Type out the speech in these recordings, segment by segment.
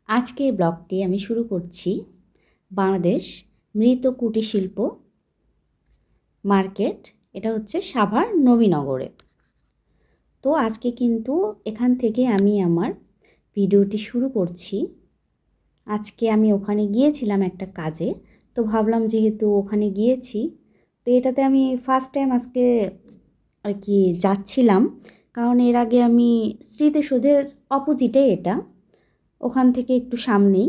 আজকের ব্লগটি আমি শুরু করছি বাংলাদেশ মৃৎ কুটির শিল্প মার্কেট। এটা হচ্ছে সাভার নবীনগরে। তো আজকে কিন্তু এখান থেকে আমি আমার ভিডিওটি শুরু করছি। আজকে আমি ওখানে গিয়েছিলাম একটা কাজে, তো ভাবলাম যেহেতু ওখানে গিয়েছি তো এটাতে আমি ফার্স্ট টাইম আজকে আর কি যাচ্ছিলাম, কারণ এর আগে আমি স্মৃতিসৌধের অপোজিটে, এটা ওখান থেকে একটু সামনেই।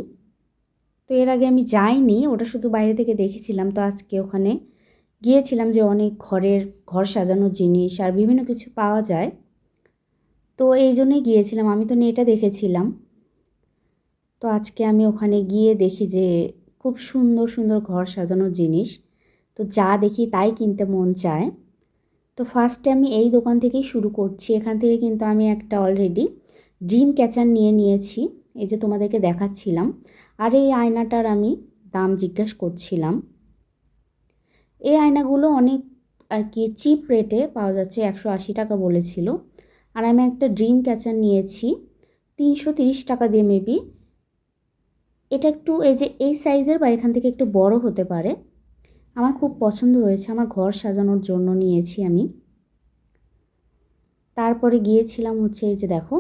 তো এর আগে আমি যাইনি, ওটা শুধু বাইরে থেকে দেখেছিলাম। তো আজকে ওখানে গিয়েছিলাম যে অনেক ঘর সাজানোর জিনিস আর বিভিন্ন কিছু পাওয়া যায়, তো এই জন্যই গিয়েছিলাম। আমি তো নেটে দেখেছিলাম, তো আজকে আমি ওখানে গিয়ে দেখি যে খুব সুন্দর সুন্দর ঘর সাজানোর জিনিস, তো যা দেখি তাই কিনতে মন চায়। তো ফার্স্টে আমি এই দোকান থেকেই শুরু করছি। এখান থেকে কিন্তু আমি একটা অলরেডি ড্রিম ক্যাচার নিয়ে নিয়েছি, এই যে তোমাদেরকে দেখাচ্ছিলাম। আর এই আয়নাটার আমি দাম জিজ্ঞেস করছিলাম। এই আয়নাগুলো অনেক আর কি চিপ রেটে পাওয়া যাচ্ছে, 180 টাকা বলেছিল। আর আমি একটা ড্রিম ক্যাচার নিয়েছি 330 টাকা দিয়ে মেবি। এটা একটু এই যে এই সাইজের বা এখান থেকে একটু বড় হতে পারে। আমার খুব পছন্দ হয়েছে, আমার ঘর সাজানোর জন্য নিয়েছি আমি। তারপরে গিয়েছিলাম হচ্ছে এই যে দেখো,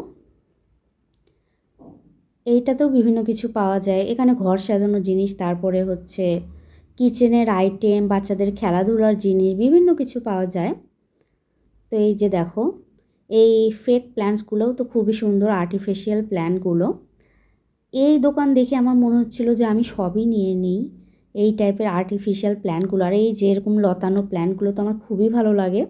এইটাতেও বিভিন্ন কিছু পাওয়া যায় এখানে, ঘর সাজানোর জিনিস, তারপরে হচ্ছে কিচেনের আইটেম, বাচ্চাদের খেলাধুলার জিনিস, বিভিন্ন কিছু পাওয়া যায়। তো এই যে দেখো, এই ফেক প্ল্যান্টসগুলোও তো খুবই সুন্দর, আর্টিফিশিয়াল প্ল্যান্টগুলো। এই দোকান দেখে আমার মনে হচ্ছিল যে আমি সবই নিয়ে নিই, এই টাইপের আর্টিফিশিয়াল প্ল্যান্টগুলো। আর এই যে এরকম লতানো প্ল্যান্টগুলো তো আমার খুবই ভালো লাগে।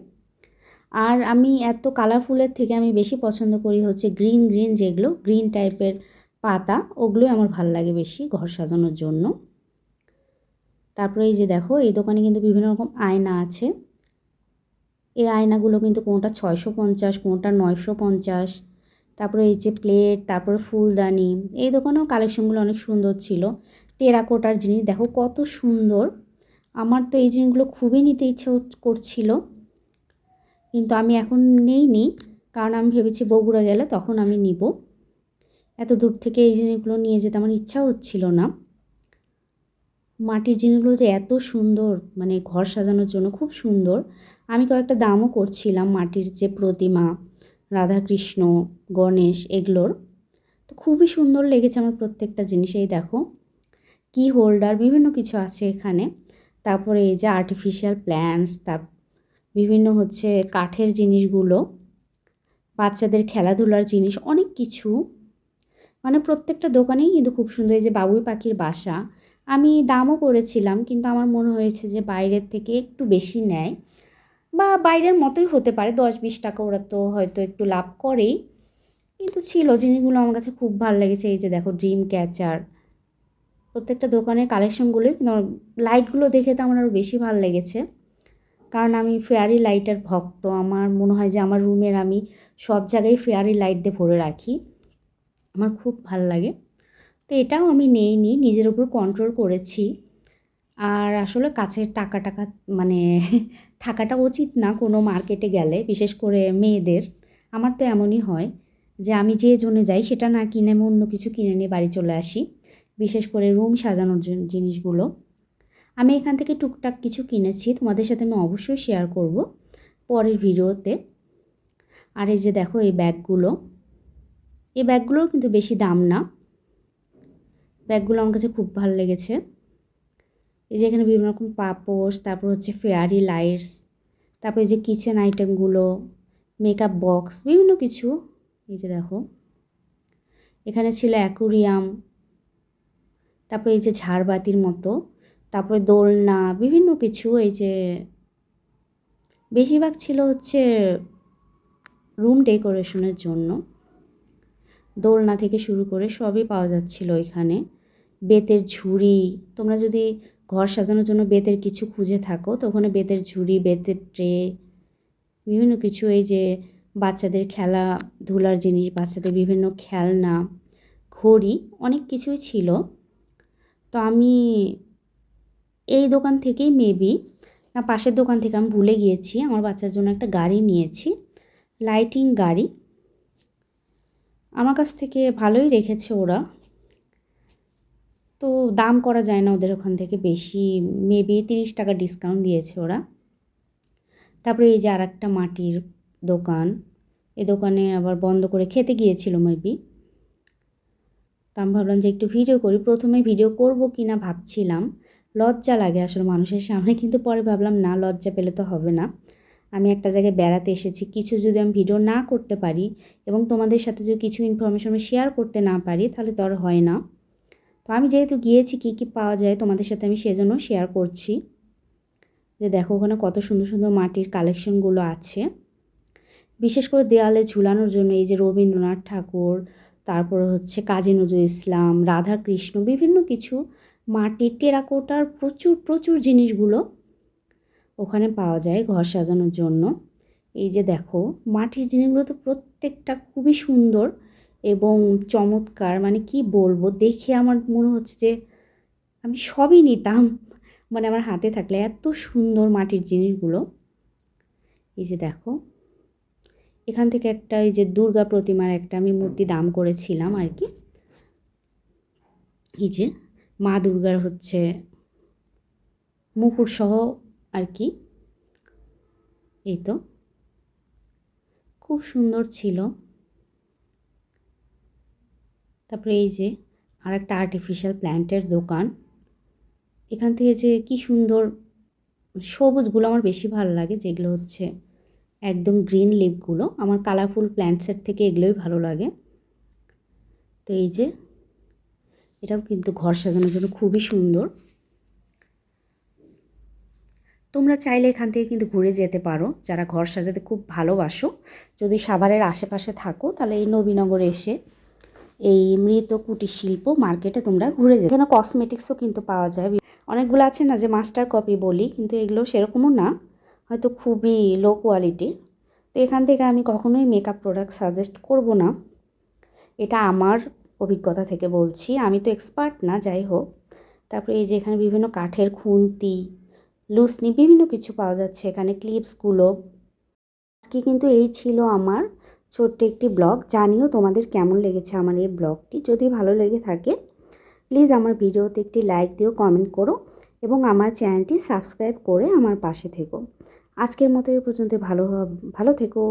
আর আমি এত কালারফুলের থেকে আমি বেশি পছন্দ করি হচ্ছে গ্রিন গ্রিন, যেগুলো গ্রিন টাইপের পাতা, ওগুলোই আমার ভালো লাগে বেশি ঘর সাজানোর জন্য। তারপরে এই যে দেখো, এই দোকানে কিন্তু বিভিন্ন রকম আয়না আছে। এই আয়নাগুলো কিন্তু কোনোটা 650, কোনোটা 950। তারপরে এই যে প্লেট, তারপরে ফুলদানি, এই দোকানেও কালেকশনগুলো অনেক সুন্দর ছিল। টেরাকোটার জিনিস দেখো কত সুন্দর। আমার তো এই জিনিসগুলো খুবই নিতে ইচ্ছে করছিল, কিন্তু আমি এখন নেইনি, কারণ আমি ভেবেছি বগুড়া গেলে তখন আমি নিব। এত দূর থেকে এই জিনিসগুলো নিয়ে যেতে আমার ইচ্ছা হচ্ছিল না। মাটির জিনিসগুলো যে এত সুন্দর, মানে ঘর সাজানোর জন্য খুব সুন্দর। আমি কয়েকটা দামও করছিলাম মাটির যে প্রতিমা, রাধাকৃষ্ণ, গণেশ, এগুলোর। তো খুবই সুন্দর লেগেছে আমার প্রত্যেকটা জিনিস। এই দেখো, কি হোল্ডার, বিভিন্ন কিছু আছে এখানে। তারপরে এই যে আর্টিফিশিয়াল প্ল্যান্টস, তার বিভিন্ন হচ্ছে কাঠের জিনিসগুলো, বাচ্চাদের খেলাধুলার জিনিস, অনেক কিছু। মানে প্রত্যেকটা দোকানেই কিন্তু খুব সুন্দর। এই যে বাবুই পাখির বাসা, আমি দামও করেছিলাম, কিন্তু আমার মনে হয়েছে যে বাইরের থেকে একটু বেশি নেয়, বা বাইরের মতোই হতে পারে, 10-20 টাকা ওরা তো হয়তো একটু লাভ করেই। কিন্তু ছিল জিনিসগুলো আমার কাছে খুব ভালো লেগেছে। এই যে দেখো ড্রিম ক্যাচার, প্রত্যেকটা দোকানের কালেকশনগুলোই কিন্তু আমার, লাইটগুলো দেখে তো আমার আরও বেশি ভালো লেগেছে, কারণ আমি ফেয়ারি লাইটের ভক্ত। আমার মনে হয় যে আমার রুমের আমি সব জায়গায় ফেয়ারি লাইট দিয়ে ভরে রাখি, আমার খুব ভাল লাগে। তো এটাও আমি নেইনি, নিজের উপর কন্ট্রোল করেছি। আর আসলে কাছের টাকা টাকা মানে থাকাটা উচিত না কোনো মার্কেটে গেলে, বিশেষ করে মেয়েদের। আমার তো এমনই হয় যে আমি যে জন্য যাই সেটা না কিনে আমি অন্য কিছু কিনে নিয়ে বাড়ি চলে আসি, বিশেষ করে রুম সাজানোর জিনিসগুলো। আমি এখান থেকে টুকটাক কিছু কিনেছি, তোমাদের সাথে আমি অবশ্যই শেয়ার করব পরের ভিডিওতে। আর এই যে দেখো এই ব্যাগগুলো, এই ব্যাগগুলোর কিন্তু বেশি দাম না। ব্যাগগুলো আমার কাছে খুব ভালো লেগেছে। এই যে এখানে বিভিন্ন রকম পাপোশ, তারপর হচ্ছে ফেয়ারি লাইটস, তারপর এই যে কিচেন আইটেমগুলো, মেকআপ বক্স, বিভিন্ন কিছু। এই যে দেখো, এখানে ছিল অ্যাকুরিয়াম, তারপর এই যে ঝাড়বাতির মতো, তারপরে দোলনা, বিভিন্ন কিছু। এই যে বেশিরভাগ ছিল হচ্ছে রুম ডেকোরেশনের জন্য, দোলনা থেকে শুরু করে সবই পাওয়া যাচ্ছিল এখানে। বেতের ঝুড়ি, তোমরা যদি ঘর সাজানোর জন্য বেতের কিছু খুঁজে থাকো তো ওখানে বেতের ঝুড়ি, বেতের ট্রে, বিভিন্ন কিছু। এই যে বাচ্চাদের খেলাধুলার জিনিস, বাচ্চাদের বিভিন্ন খেলনা, ঘড়ি, অনেক কিছুই ছিল। তো আমি এই দোকান থেকেই মেবি, না পাশের দোকান থেকে, আমি ভুলে গিয়েছি, আমার বাচ্চার জন্য একটা গাড়ি নিয়েছি, লাইটিং গাড়ি। আমার কাছ থেকে ভালোই রেখেছে ওরা। তো দাম করা যায় না ওদের ওখান থেকে বেশি, মেবি 30 টাকা ডিসকাউন্ট দিয়েছে ওরা। তারপরে এই যে আরেকটা মাটির দোকান, এই দোকানে আবার বন্ধ করে খেতে গিয়েছিল মেবি। তো আমি ভাবলাম যে একটু ভিডিও করি। প্রথমে ভিডিও করব কি না ভাবছিলাম, লজ্জা লাগে আসলে মানুষের সামনে, কিন্তু পরে ভাবলাম না, লজ্জা পেলে তো হবে না। আমি একটা জায়গায় বেড়াতে এসেছি, কিছু যদি আমি ভিডিও না করতে পারি এবং তোমাদের সাথে যদি কিছু ইনফরমেশন আমি শেয়ার করতে না পারি তাহলে তো আর হয় না। তো আমি যেহেতু গিয়েছি, কী কী পাওয়া যায় তোমাদের সাথে আমি সেজন্য শেয়ার করছি। যে দেখো ওখানে কত সুন্দর সুন্দর মাটির কালেকশনগুলো আছে, বিশেষ করে দেওয়ালে ঝুলানোর জন্য। এই যে রবীন্দ্রনাথ ঠাকুর, তারপরে হচ্ছে কাজী নজরুল ইসলাম, রাধাকৃষ্ণ, বিভিন্ন কিছু মাটির টেরাকোটার প্রচুর প্রচুর জিনিসগুলো ওখানে পাওয়া যায় ঘর সাজানোর জন্য। এই যে দেখো মাটির জিনিসগুলো তো প্রত্যেকটা খুবই সুন্দর এবং চমৎকার, মানে কি বলবো, দেখে আমার মনে হচ্ছে যে আমি সবই নিতাম, মানে আমার হাতে থাকলে। এত সুন্দর মাটির জিনিসগুলো। এই যে দেখো এখান থেকে একটা এই যে দুর্গা প্রতিমার একটা আমি মূর্তি দাম করেছিলাম আর কি। এই যে মা দুর্গার হচ্ছে মুকুটসহ আর কি, এই তো খুব সুন্দর ছিল। তারপরে এই যে আর একটা আর্টিফিশিয়াল প্ল্যান্টের দোকান। এখান থেকে যে কি সুন্দর সবুজগুলো আমার বেশি ভালো লাগে, যেগুলো হচ্ছে একদম গ্রিন লিভগুলো। আমার কালারফুল প্ল্যান্টসের থেকে এগুলোই ভালো লাগে। তো এই যে এটাও কিন্তু ঘর সাজানোর জন্য খুবই সুন্দর। তোমরা চাইলে এখান থেকে কিন্তু ঘুরে যেতে পারো, যারা ঘর সাজাতে খুব ভালোবাসো। যদি সাভারের আশেপাশে থাকো তাহলে এই নবীনগরে এসে এই মৃত কুটির শিল্প মার্কেটে তোমরা ঘুরে যেতে। এখানে কসমেটিক্সও কিন্তু পাওয়া যায়। অনেকগুলো আছে না যে মাস্টার কপি বলি, কিন্তু এগুলো সেরকমও না, হয়তো খুবই লো কোয়ালিটির। তো এখান থেকে আমি কখনোই মেকআপ প্রোডাক্ট সাজেস্ট করব না, এটা আমার অভিজ্ঞতা থেকে বলছি, আমি তো এক্সপার্ট না, যাই হোক। তারপরে এই যে এখানে বিভিন্ন কাঠের খুন্তি, লুসনি, বিভিন্ন কিছু পাওয়া যাচ্ছে এখানে, ক্লিপসগুলো। আজকে কিন্তু এই ছিল আমার ছোট্ট একটি ব্লগ। জানিও তোমাদের কেমন লেগেছে আমার এই ব্লগটি। যদি ভালো লেগে থাকে প্লিজ আমার ভিডিওতে একটি লাইক দিও, কমেন্ট করো এবং আমার চ্যানেলটি সাবস্ক্রাইব করে আমার পাশে থেকো। আজকের মতো এই পর্যন্ত, ভালো থেকো।